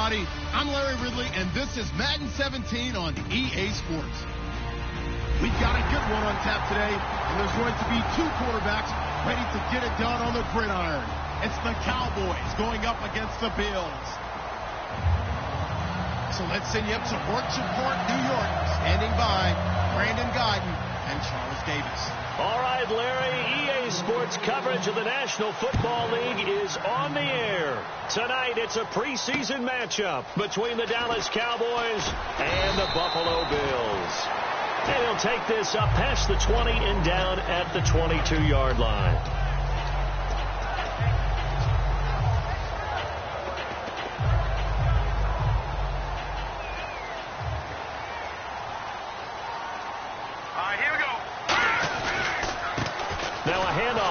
everybody. I'm Larry Ridley, and this is Madden 17 on EA Sports. We've got a good one on tap today, and there's going to be two quarterbacks ready to get it done on the gridiron. It's the Cowboys going up against the Bills. So let's send you up to Bridgeport, New York. Standing by, Brandon Guyton and Charles Davis. All right, Larry, EA Sports coverage of the National Football League is on the air. Tonight, it's a preseason matchup between the Dallas Cowboys and the Buffalo Bills. And he'll take this up past the 20 and down at the 22-yard line.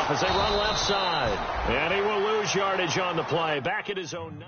As they run left side. And he will lose yardage on the play. Back at his own 9.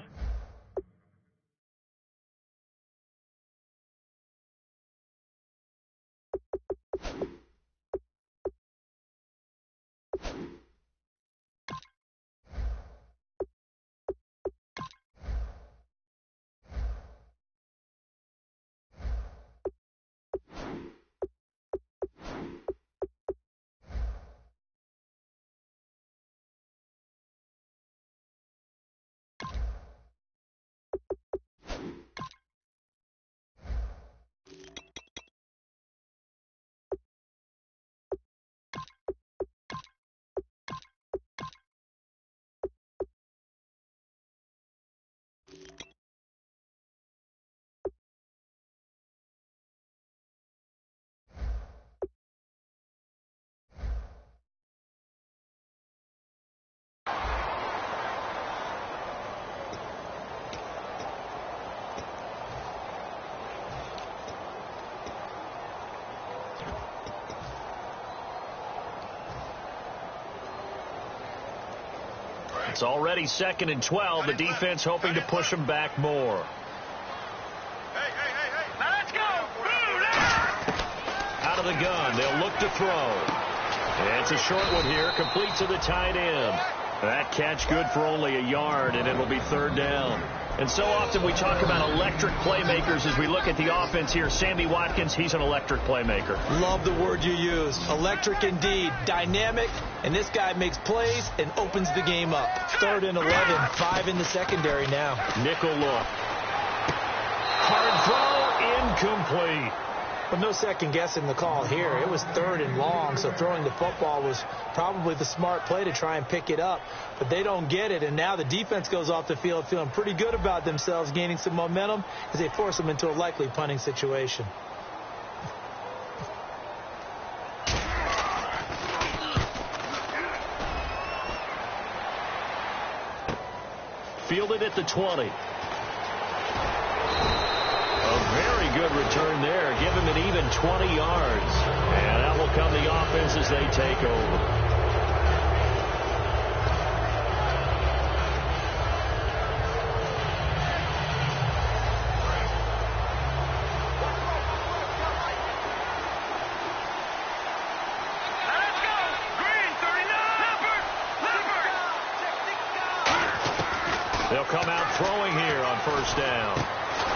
It's already 2nd and 12. The defense hoping to push them back more. Hey. Now let's go. Out of the gun. They'll look to throw. And it's a short one here. Complete to the tight end. That catch good for only a yard, and it'll be 3rd down. And so often we talk about electric playmakers as we look at the offense here. Sammy Watkins, he's an electric playmaker. Love the word you used. Electric indeed. Dynamic. And this guy makes plays and opens the game up. 3rd and 11. 5 in the secondary now. Nickel look. Hard throw. Incomplete. But no second guessing the call here. It was 3rd and long, so throwing the football was probably the smart play to try and pick it up. But they don't get it, and now the defense goes off the field feeling pretty good about themselves, gaining some momentum as they force them into a likely punting situation. Fielded at the 20. A very good return there. Give him an even 20 yards. And that will come the offense as they take over. They'll come out throwing here on 1st down.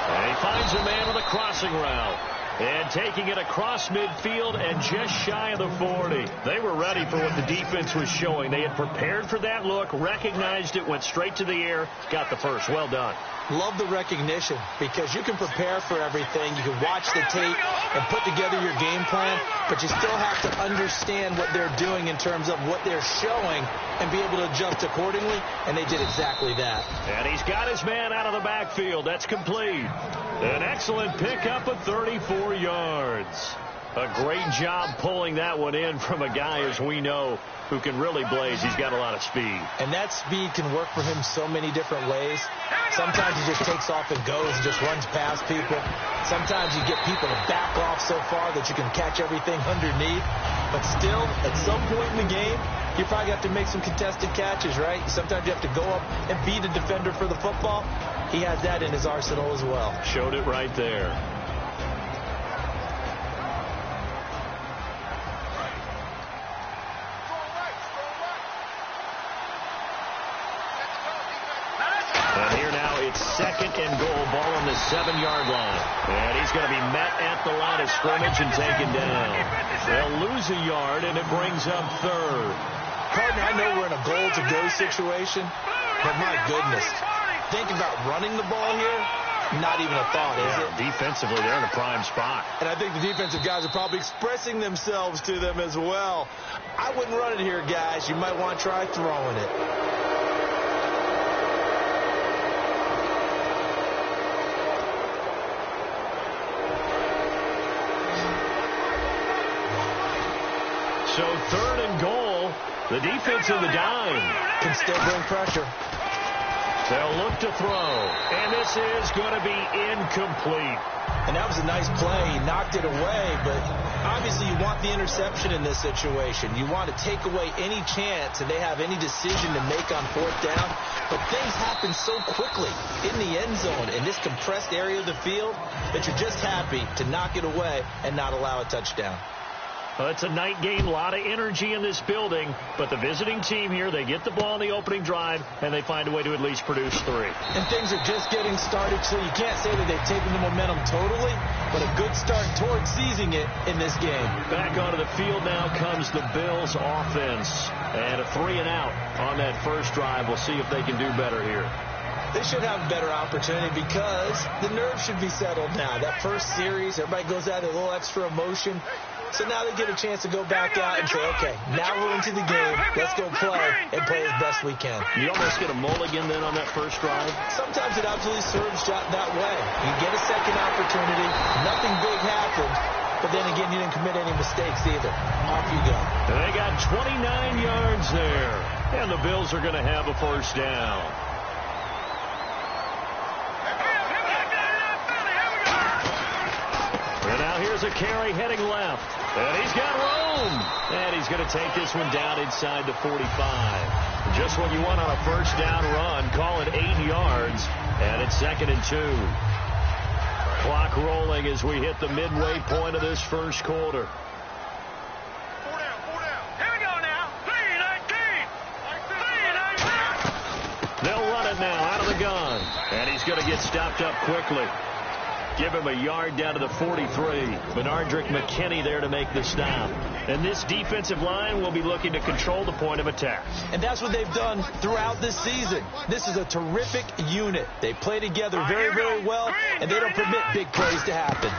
And he finds a man with a crossing route. And taking it across midfield and just shy of the 40. They were ready for what the defense was showing. They had prepared for that look, recognized it, went straight to the air, got the first. Well done. Love the recognition because you can prepare for everything. You can watch the tape and put together your game plan, but you still have to understand what they're doing in terms of what they're showing and be able to adjust accordingly, and they did exactly that. And he's got his man out of the backfield. That's complete. An excellent pickup of 34 yards. A great job pulling that one in from a guy, as we know, who can really blaze. He's got a lot of speed. And that speed can work for him so many different ways. Sometimes he just takes off and goes and just runs past people. Sometimes you get people to back off so far that you can catch everything underneath. But still, at some point in the game, you probably have to make some contested catches, right? Sometimes you have to go up and beat a defender for the football. He has that in his arsenal as well. Showed it right there. And here now it's second and goal, ball on the 7-yard line. And he's going to be met at the line of scrimmage and taken down. They'll lose a yard, and it brings up third. Partner, I know we're in a goal-to-go situation, but my goodness, think about running the ball here. Not even a thought, is it? Defensively, they're in a prime spot. And I think the defensive guys are probably expressing themselves to them as well. I wouldn't run it here, guys. You might want to try throwing it. So third and goal. The defense in the dime. Can still bring pressure. They'll look to throw, and this is going to be incomplete. And that was a nice play. He knocked it away, but obviously you want the interception in this situation. You want to take away any chance and they have any decision to make on fourth down. But things happen so quickly in the end zone in this compressed area of the field that you're just happy to knock it away and not allow a touchdown. Well, it's a night game, a lot of energy in this building, but the visiting team here, they get the ball on the opening drive, and they find a way to at least produce 3. And things are just getting started, so you can't say that they've taken the momentum totally, but a good start towards seizing it in this game. Back onto the field now comes the Bills offense, and a 3-and-out on that first drive. We'll see if they can do better here. They should have a better opportunity because the nerves should be settled now. That first series, everybody goes out with a little extra emotion. So now they get a chance to go back out and say, okay, now we're into the game. Let's go play and play as best we can. You almost get a mulligan then on that first drive? Sometimes it absolutely serves that way. You get a second opportunity. Nothing big happened. But then again, you didn't commit any mistakes either. Off you go. They got 29 yards there. And the Bills are going to have a first down. And now here's a carry heading left. And he's got room. And he's going to take this one down inside the 45. Just what you want on a first down run. Call it 8 yards. And it's 2nd and 2. Clock rolling as we hit the midway point of this first quarter. 4 down. Here we go now. 3-19. They'll run it now out of the gun. And he's going to get stopped up quickly. Give him a yard down to the 43. Benardrick McKinney there to make the stop. And this defensive line will be looking to control the point of attack. And that's what they've done throughout this season. This is a terrific unit. They play together very, very well, and they don't permit big plays to happen.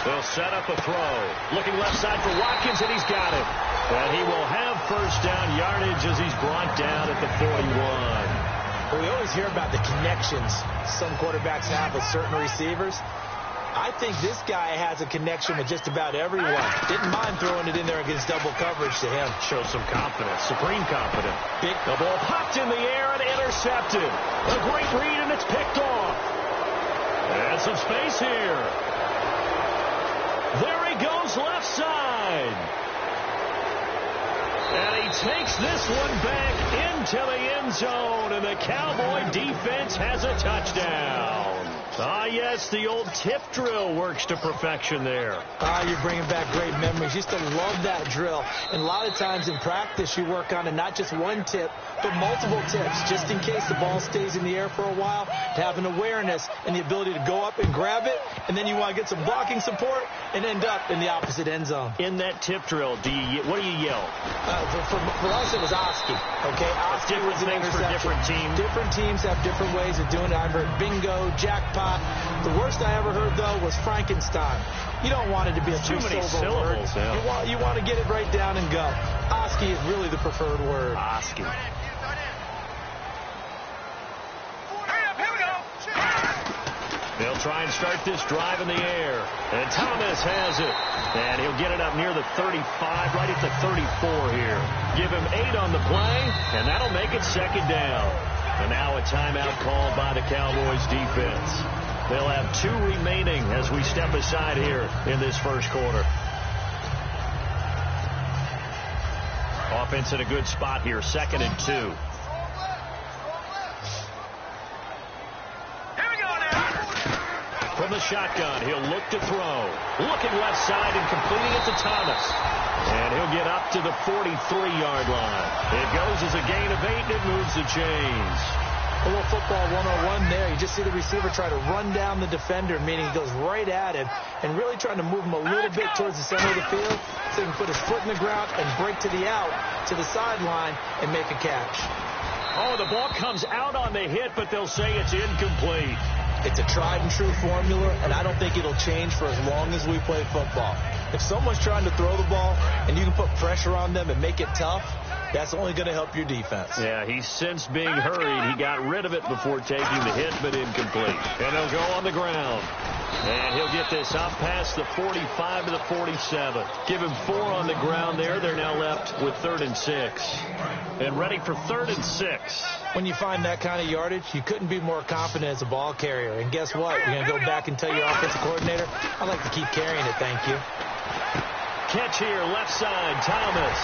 They'll set up a throw. Looking left side for Watkins, and he's got it. And he will have first down yardage as he's brought down at the 41. Well, we always hear about the connections some quarterbacks have with certain receivers. I think this guy has a connection with just about everyone. Didn't mind throwing it in there against double coverage to him. Shows some confidence, supreme confidence. The ball popped in the air and intercepted. A great read, and it's picked off. And some space here. There he goes left side. And he takes this one back into the end zone, and the Cowboy defense has a touchdown. Ah, yes, the old tip drill works to perfection there. Ah, you're bringing back great memories. Used to love that drill. And a lot of times in practice, you work on it, not just one tip, but multiple tips, just in case the ball stays in the air for a while, to have an awareness and the ability to go up and grab it, and then you want to get some blocking support and end up in the opposite end zone. In that tip drill, what do you yell? For us, it was Oski. Okay, Oski was an things for different teams. Different teams have different ways of doing it. I've heard bingo, jackpot. The worst I ever heard, though, was Frankenstein. You don't want it to be a too many syllables. Yeah. You want to get it right down and go. Oski is really the preferred word. Oski. They'll try and start this drive in the air. And Thomas has it. And he'll get it up near the 35, right at the 34 here. Give him 8 on the play, and that'll make it 2nd down. And now a timeout called by the Cowboys defense. They'll have 2 remaining as we step aside here in this first quarter. Offense in a good spot here, 2nd and 2. From the shotgun, he'll look to throw. Looking left side and completing it to Thomas. And he'll get up to the 43-yard line. It goes as a gain of 8, and it moves the chains. A little football 101 there. You just see the receiver try to run down the defender, meaning he goes right at him and really trying to move him a little bit towards the center of the field so he can put his foot in the ground and break to the out, to the sideline, and make a catch. Oh, the ball comes out on the hit, but they'll say it's incomplete. It's a tried-and-true formula, and I don't think it'll change for as long as we play football. If someone's trying to throw the ball and you can put pressure on them and make it tough, that's only going to help your defense. Yeah, he's since being hurried. He got rid of it before taking the hit, but incomplete. And he'll go on the ground. And he'll get this up past the 45 to the 47. Give him 4 on the ground there. They're now left with 3rd and 6. And ready for 3rd and 6. When you find that kind of yardage, you couldn't be more confident as a ball carrier. And guess what? You're going to go back and tell your offensive coordinator, I'd like to keep carrying it, thank you. Catch here, left side, Thomas.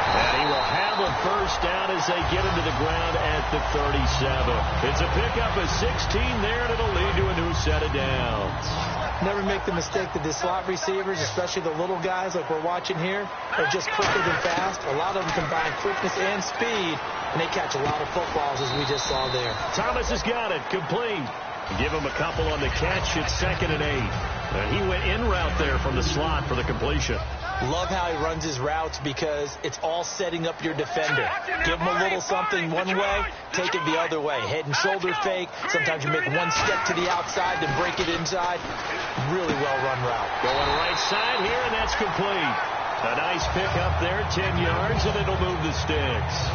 And he will have a first down as they get him to the ground at the 37. It's a pickup of 16 there, and it'll lead to a new set of downs. Never make the mistake that the slot receivers, especially the little guys like we're watching here, are just quicker than fast. A lot of them combine quickness and speed, and they catch a lot of footballs, as we just saw there. Thomas has got it, complete. Give him a couple on the catch. It's 2nd and 8. And he went in route there from the slot for the completion. Love how he runs his routes because it's all setting up your defender. Give him a little something one way, take it the other way. Head and shoulder fake. Sometimes you make one step to the outside, then break it inside. Really well-run route. Going right side here, and that's complete. A nice pick up there, 10 yards, and it'll move the sticks.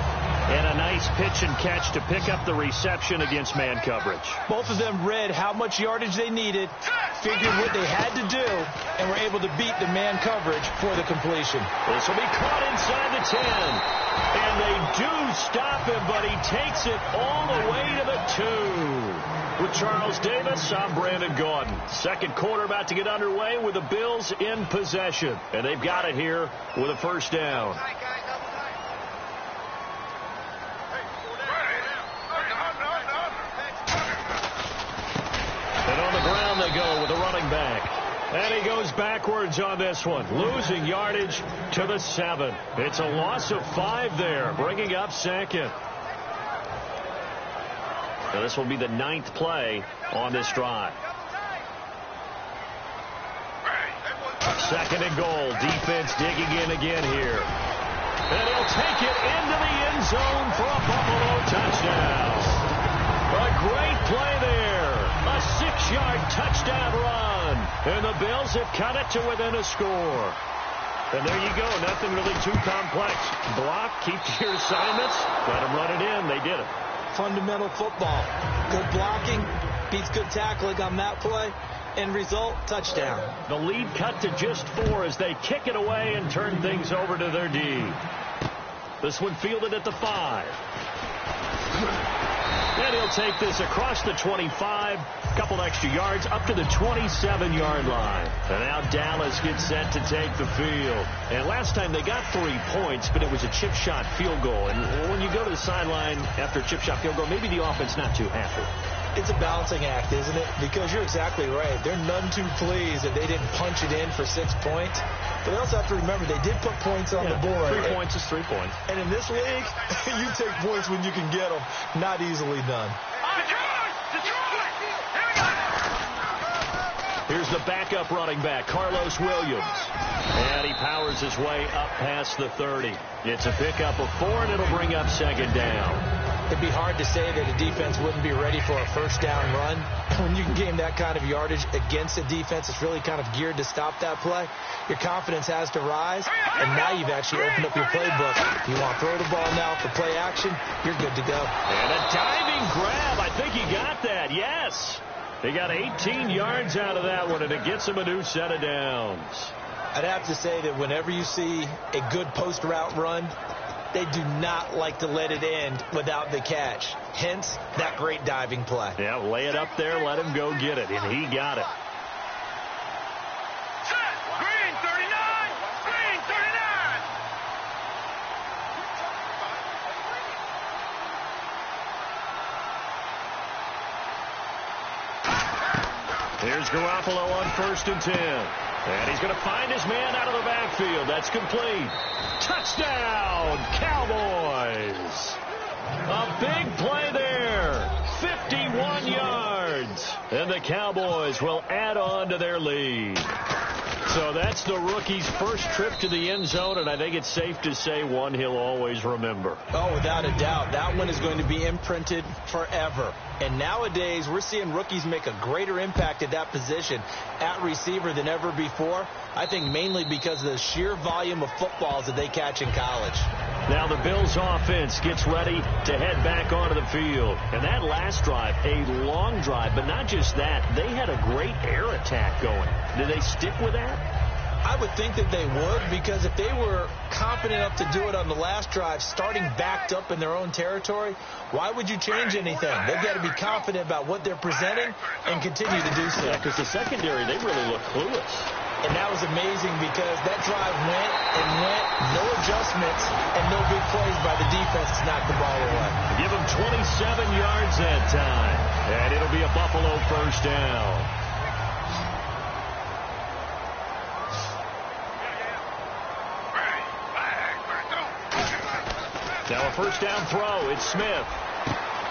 And a nice pitch and catch to pick up the reception against man coverage. Both of them read how much yardage they needed, figured what they had to do, and were able to beat the man coverage for the completion. This will be caught inside the 10. And they do stop him, but he takes it all the way to the 2. With Charles Davis, I'm Brandon Gaudin. Second quarter about to get underway with the Bills in possession. And they've got it here with a first down. And on the ground they go with the running back. And he goes backwards on this one, losing yardage to the 7. It's a loss of 5 there, bringing up 2nd. Now this will be the 9th play on this drive. 2nd and goal. Defense digging in again here. And he'll take it into the end zone for a Buffalo touchdown. A great play there. A 6-yard touchdown run. And the Bills have cut it to within a score. And there you go. Nothing really too complex. Block, keep to your assignments, let them run it in. They did it. Fundamental football. Good blocking beats good tackling on that play. End result, touchdown. The lead cut to just 4 as they kick it away and turn things over to their D. This one fielded at the 5. And he'll take this across the 25, a couple extra yards, up to the 27-yard line. And now Dallas gets set to take the field. And last time they got 3 points, but it was a chip shot field goal. And when you go to the sideline after a chip shot field goal, maybe the offense not too happy. It's a balancing act, isn't it? Because you're exactly right. They're none too pleased that they didn't punch it in for 6 points. But they also have to remember they did put points on the board. 3 points is 3 points. And in this league, you take points when you can get them. Not easily done. Here's the backup running back, Carlos Williams. And he powers his way up past the 30. It's a pickup of 4, and it'll bring up 2nd down. It'd be hard to say that a defense wouldn't be ready for a first down run. When you can gain that kind of yardage against a defense that's really kind of geared to stop that play, your confidence has to rise, and now you've actually opened up your playbook. You want to throw the ball now for play action, you're good to go. And a diving grab. I think he got that. Yes. He got 18 yards out of that one, and it gets him a new set of downs. I'd have to say that whenever you see a good post route run, they do not like to let it end without the catch. Hence, that great diving play. Yeah, lay it up there, let him go get it, and he got it. Green 39! Green 39! Here's Garoppolo on 1st and 10. And he's going to find his man out of the backfield. That's complete. Touchdown, Cowboys. A big play there. And the Cowboys will add on to their lead. So that's the rookie's first trip to the end zone, and I think it's safe to say one he'll always remember. Oh, without a doubt. That one is going to be imprinted forever. And nowadays, we're seeing rookies make a greater impact at that position at receiver than ever before. I think mainly because of the sheer volume of footballs that they catch in college. Now the Bills offense gets ready to head back onto the field. And that last drive, a long drive, but not just that. They had a great air attack going. Did they stick with that? I would think that they would, because if they were confident enough to do it on the last drive, starting backed up in their own territory, why would you change anything? They've got to be confident about what they're presenting and continue to do so. Yeah, because the secondary, they really look clueless. And that was amazing because that drive went and went, no adjustments, and no big plays by the defense to knock the ball away. Give them 27 yards that time, and it'll be a Buffalo first down. Now a first down throw. It's Smith.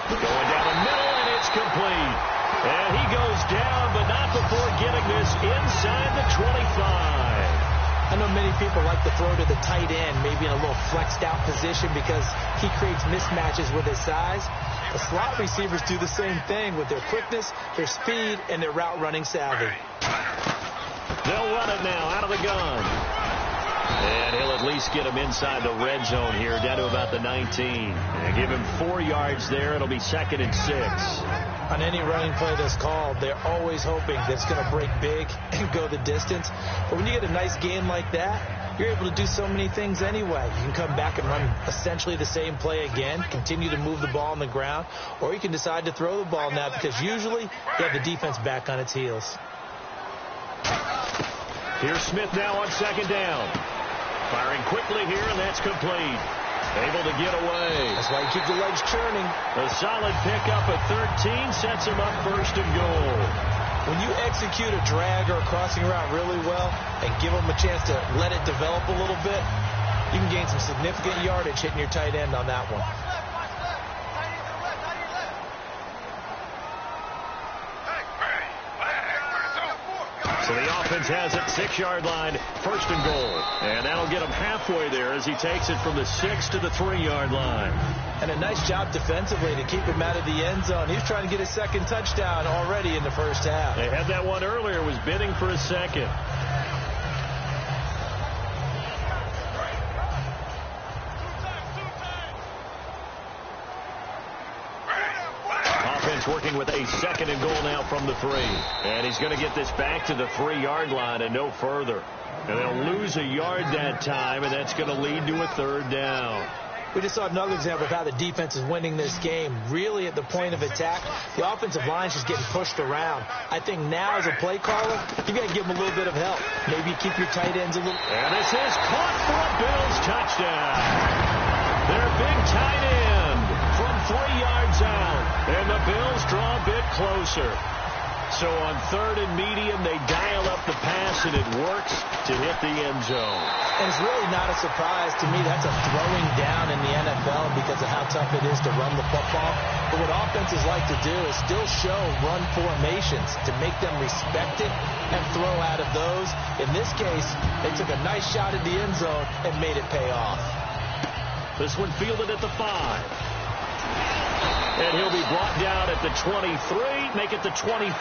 Going down the middle, and it's complete. And he goes down, but not before getting this inside the 25. I know many people like to throw to the tight end, maybe in a little flexed out position because he creates mismatches with his size. The slot receivers do the same thing with their quickness, their speed, and their route running savvy. They'll run it now out of the gun. And he'll at least get him inside the red zone here, down to about the 19. And give him 4 yards there. It'll be 2nd and 6. On any running play that's called, they're always hoping that it's going to break big and go the distance. But when you get a nice game like that, you're able to do so many things anyway. You can come back and run essentially the same play again, continue to move the ball on the ground, or you can decide to throw the ball now because usually you have the defense back on its heels. Here's Smith now on 2nd down. Firing quickly here, and that's complete. Able to get away. That's why you keep the legs churning. A solid pickup at 13 sets him up 1st and goal. When you execute a drag or a crossing route really well and give them a chance to let it develop a little bit, you can gain some significant yardage hitting your tight end on that one. So the offense has it, 6-yard line, 1st and goal. And that'll get him halfway there as he takes it from the 6 to the 3-yard line. And a nice job defensively to keep him out of the end zone. He's trying to get his 2nd touchdown already in the first half. They had that one earlier, was bidding for a 2nd. Working with a 2nd and goal now from the 3. And he's going to get this back to the 3-yard line and no further. And they'll lose a yard that time, and that's going to lead to a 3rd down. We just saw another example of how the defense is winning this game. Really at the point of attack, the offensive line is just getting pushed around. I think now as a play caller, you've got to give them a little bit of help. Maybe you keep your tight ends a little. And this is caught for a Bills touchdown. Their big tight end from 3 yards out. And the Bills draw a bit closer. So on 3rd and medium, they dial up the pass, and it works to hit the end zone. And it's really not a surprise to me. That's a throwing down in the NFL because of how tough it is to run the football. But what offenses like to do is still show run formations to make them respect it and throw out of those. In this case, they took a nice shot at the end zone and made it pay off. This one fielded at the 5. And he'll be brought down at the 23, make it the 20.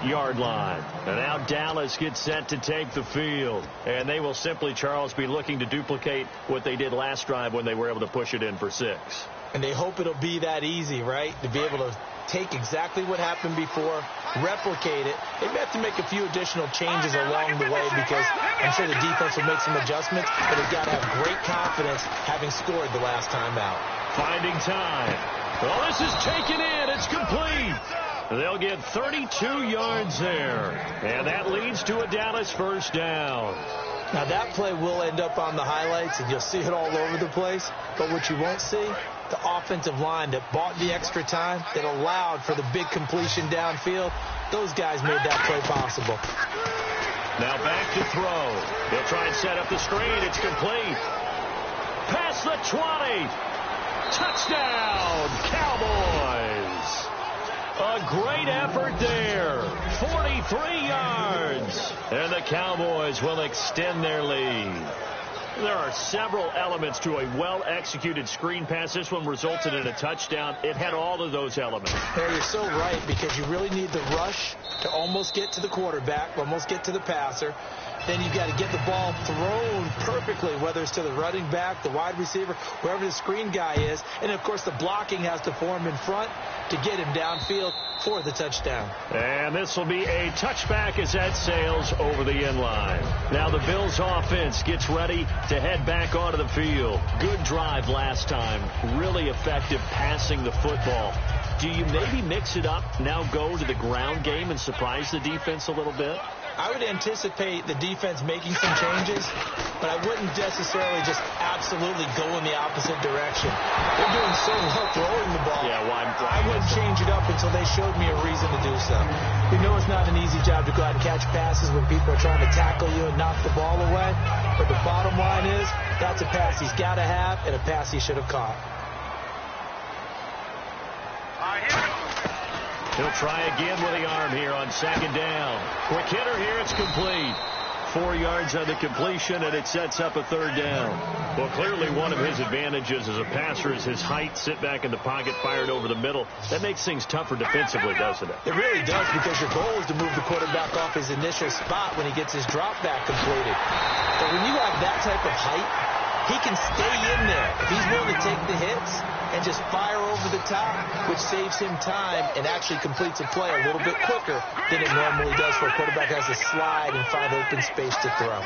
8-yard line. And now Dallas gets set to take the field. And they will simply, Charles, be looking to duplicate what they did last drive when they were able to push it in for 6. And they hope it'll be that easy, right? To be able to take exactly what happened before, replicate it. They may have to make a few additional changes along the way because I'm sure the defense will make some adjustments, but they've got to have great confidence having scored the last time out. Finding time. Well, this is taken in. It's complete. They'll get 32 yards there. And that leads to a Dallas first down. Now, that play will end up on the highlights, and you'll see it all over the place. But what you won't see, the offensive line that bought the extra time, that allowed for the big completion downfield, those guys made that play possible. Now back to throw. He'll try and set up the screen. It's complete. Past the 20. Touchdown, Cowboys. A great effort there. 43 yards. And the Cowboys will extend their lead. There are several elements to a well-executed screen pass. This one resulted in a touchdown. It had all of those elements. Harry, you're so right, because you really need the rush to almost get to the quarterback, almost get to the passer. Then you've got to get the ball thrown perfectly, whether it's to the running back, the wide receiver, wherever the screen guy is. And, of course, the blocking has to form in front to get him downfield for the touchdown. And this will be a touchback as that sails over the end line. Now the Bills offense gets ready to head back onto the field. Good drive last time. Really effective passing the football. Do you maybe mix it up, now go to the ground game and surprise the defense a little bit? I would anticipate the defense making some changes, but I wouldn't necessarily just absolutely go in the opposite direction. They're doing so well throwing the ball. Yeah, well, I wouldn't change it up until they showed me a reason to do so. We know it's not an easy job to go out and catch passes when people are trying to tackle you and knock the ball away, but the bottom line is that's a pass he's got to have and a pass he should have caught. He'll try again with the arm here on second down. Quick hitter here, it's complete. 4 yards on the completion, and it sets up a third down. Well, clearly one of his advantages as a passer is his height. Sit back in the pocket, fired over the middle. That makes things tougher defensively, doesn't it? It really does, because your goal is to move the quarterback off his initial spot when he gets his drop back completed. But when you have that type of height, he can stay in there. If he's willing to take the hits and just fire over the top, which saves him time and actually completes a play a little bit quicker than it normally does for a quarterback has to slide and find open space to throw.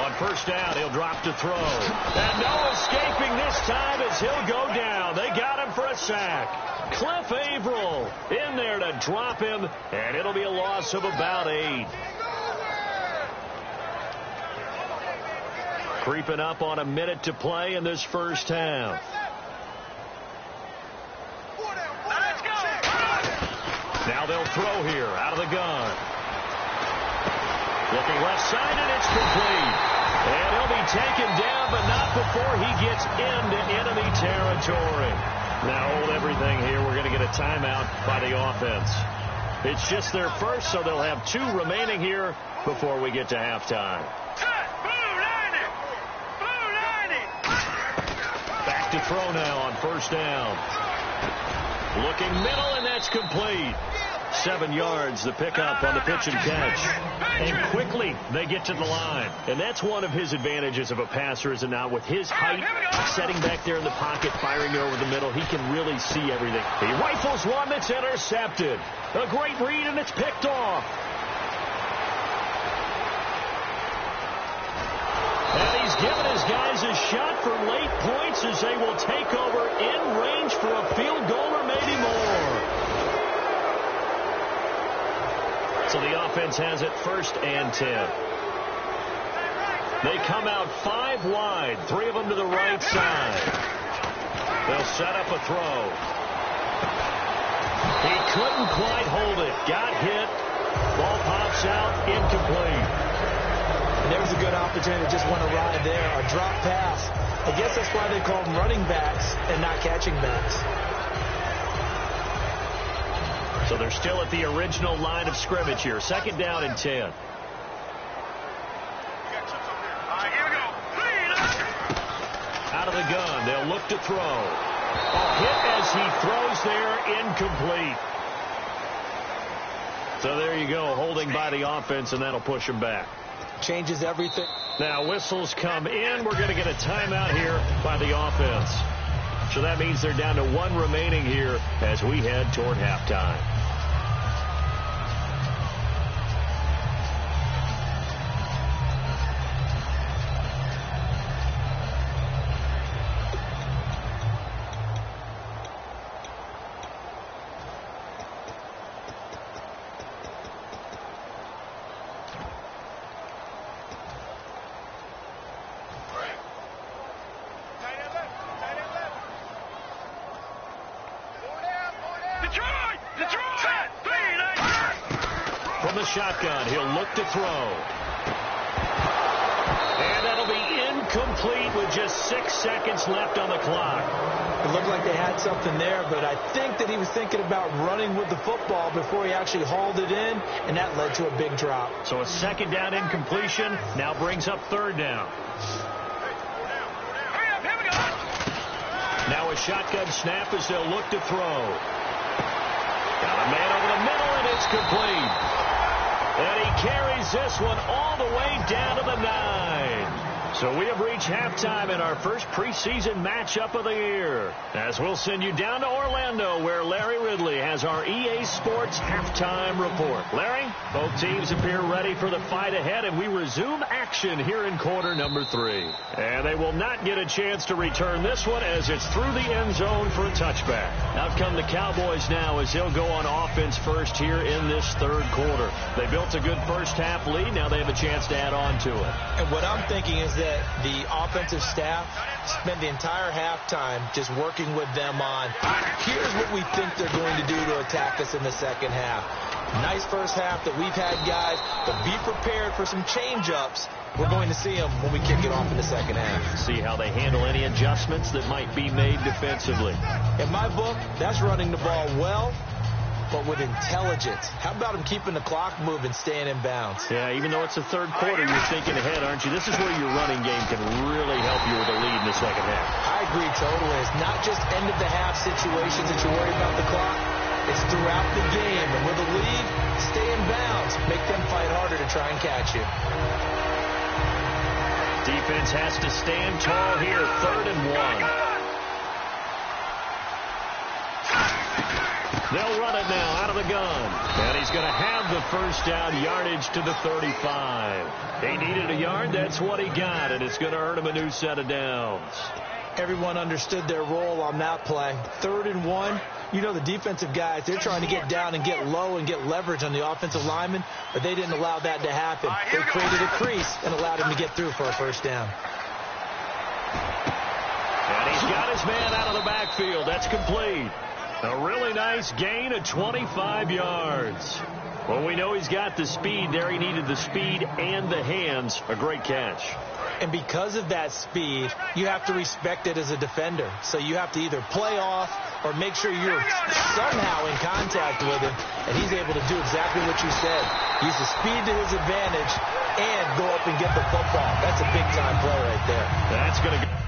On first down, he'll drop to throw. And no escaping this time as he'll go down. They got him for a sack. Cliff Averill in there to drop him, and it'll be a loss of about 8. Creeping up on a minute to play in this first half. Now they'll throw here out of the gun. Looking left side, and it's complete. And he'll be taken down, but not before he gets into enemy territory. Now hold everything here. We're going to get a timeout by the offense. It's just their first, so they'll have 2 remaining here before we get to halftime. Back to throw now on first down. Looking middle, and that's complete. 7 yards, the pickup on the pitch and catch. And quickly, they get to the line. And that's one of his advantages of a passer, is it not? With his height, setting back there in the pocket, firing it over the middle, he can really see everything. He rifles one that's intercepted. A great read, and it's picked off. And he's given his guys a shot for late points as they will take over in range for a field goal or maybe more. So the offense has it 1st and 10. They come out 5 wide, 3 of them to the right side. They'll set up a throw. He couldn't quite hold it. Got hit. Ball pops out, incomplete. And there was a good opportunity to just want to ride there. A drop pass. I guess that's why they call them running backs and not catching backs. So they're still at the original line of scrimmage here. 2nd down and 10. Out of the gun. They'll look to throw. A hit as he throws there, incomplete. So there you go, holding by the offense, and that'll push them back. Changes everything. Now whistles come in. We're going to get a timeout here by the offense. So that means they're down to 1 remaining here as we head toward halftime. From the shotgun, he'll look to throw. And that'll be incomplete with just 6 seconds left on the clock. It looked like they had something there, but I think that he was thinking about running with the football before he actually hauled it in, and that led to a big drop. So a second down incompletion now brings up third down. Now a shotgun snap as they'll look to throw. Got a man over the middle, and it's complete. And he carries this one all the way down to the 9. So we have reached halftime in our first preseason matchup of the year. As we'll send you down to Orlando, where Larry Ridley has our EA Sports halftime report. Larry, both teams appear ready for the fight ahead, and we resume action here in quarter number 3. And they will not get a chance to return this one as it's through the end zone for a touchback. Out come the Cowboys now as they'll go on offense first here in this third quarter. They built a good first half lead. Now they have a chance to add on to it. And what I'm thinking is that the offensive staff spent the entire halftime just working with them on, here's what we think they're going to do to attack us in the second half. Nice first half that we've had, guys, but be prepared for some change-ups. We're going to see them when we kick it off in the second half. See how they handle any adjustments that might be made defensively. In my book, that's running the ball well, but with intelligence. How about him keeping the clock moving, staying in bounds? Yeah, even though it's the third quarter, you're thinking ahead, aren't you? This is where your running game can really help you with a lead in the second half. I agree totally. It's not just end-of-the-half situations that you worry about the clock. It's throughout the game. And with a lead, stay in bounds. Make them fight harder to try and catch you. Defense has to stand tall here, 3rd and 1. They'll run it now out of the gun. And he's going to have the first down, yardage to the 35. He needed a yard. That's what he got, and it's going to earn him a new set of downs. Everyone understood their role on that play. 3rd and 1. You know the defensive guys, they're trying to get down and get low and get leverage on the offensive lineman, but they didn't allow that to happen. They created a crease and allowed him to get through for a first down. And he's got his man out of the backfield. That's complete. A really nice gain of 25 yards. Well, we know he's got the speed there. He needed the speed and the hands. A great catch. And because of that speed, you have to respect it as a defender. So you have to either play off or make sure you're somehow in contact with him. And he's able to do exactly what you said. Use the speed to his advantage and go up and get the football. That's a big-time play right there. That's going to go.